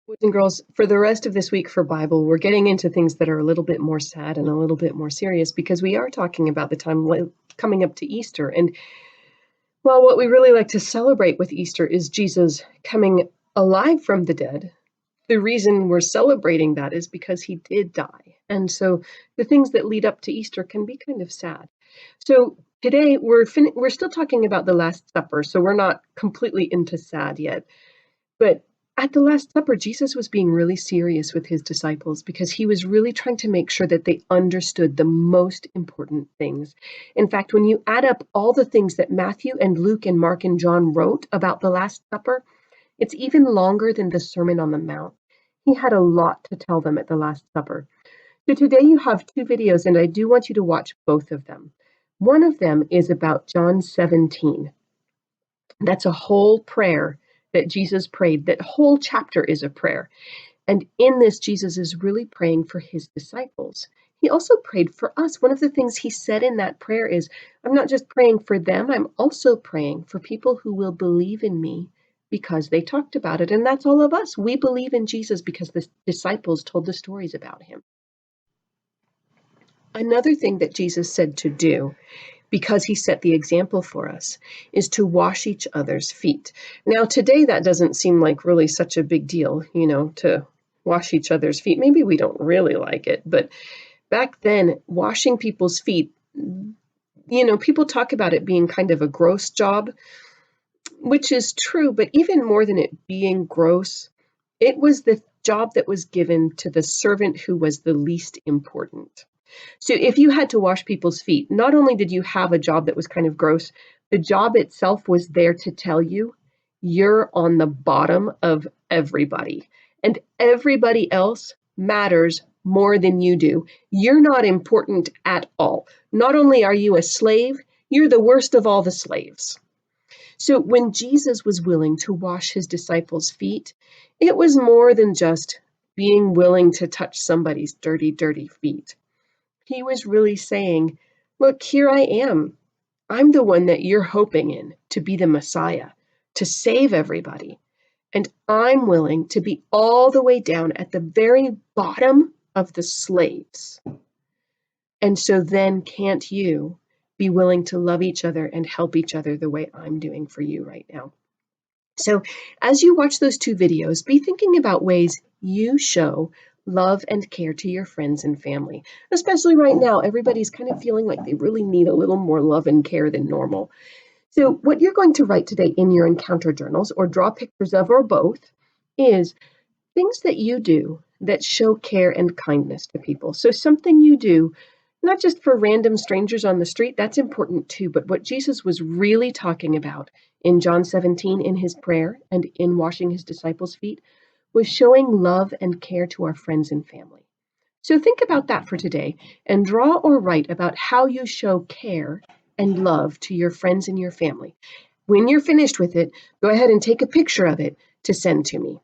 Boys and girls, for the rest of this week for Bible, we're getting into things that are a little bit more sad and a little bit more serious because we are talking about the time coming up to Easter. And while what we really like to celebrate with Easter is Jesus coming alive from the dead, the reason we're celebrating that is because he did die. And so the things that lead up to Easter can be kind of sad. So today we're still talking about the Last Supper, so we're not completely into sad yet. But at the Last Supper, Jesus was being really serious with his disciples because he was really trying to make sure that they understood the most important things. In fact, when you add up all the things that Matthew and Luke and Mark and John wrote about the Last Supper, it's even longer than the Sermon on the Mount. He had a lot to tell them at the Last Supper. So today you have two videos, and I do want you to watch both of them. One of them is about John 17. That's a whole prayer that Jesus prayed. That whole chapter is a prayer. And in this, Jesus is really praying for his disciples. He also prayed for us. One of the things he said in that prayer is, I'm not just praying for them, I'm also praying for people who will believe in me because they talked about it. And that's all of us. We believe in Jesus because the disciples told the stories about him. Another thing that Jesus said to do, because he set the example for us, is to wash each other's feet. Now, today that doesn't seem like really such a big deal, to wash each other's feet. Maybe we don't really like it, but back then, washing people's feet, people talk about it being kind of a gross job, which is true, but even more than it being gross, it was the job that was given to the servant who was the least important. So if you had to wash people's feet, not only did you have a job that was kind of gross, the job itself was there to tell you you're on the bottom of everybody, and everybody else matters more than you do. You're not important at all. Not only are you a slave, you're the worst of all the slaves. So when Jesus was willing to wash his disciples' feet, it was more than just being willing to touch somebody's dirty, dirty feet. He was really saying, look, here I am. I'm the one that you're hoping in to be the Messiah, to save everybody. And I'm willing to be all the way down at the very bottom of the slaves. And so then can't you be willing to love each other and help each other the way I'm doing for you right now? So as you watch those two videos, be thinking about ways you show love and care to your friends and family. Especially right now, everybody's kind of feeling like they really need a little more love and care than normal. So what you're going to write today in your encounter journals, or draw pictures of, or both, is things that you do that show care and kindness to people. So something you do, not just for random strangers on the street, that's important too, but what Jesus was really talking about in John 17 in his prayer and in washing his disciples' feet was showing love and care to our friends and family. So think about that for today and draw or write about how you show care and love to your friends and your family. When you're finished with it, go ahead and take a picture of it to send to me.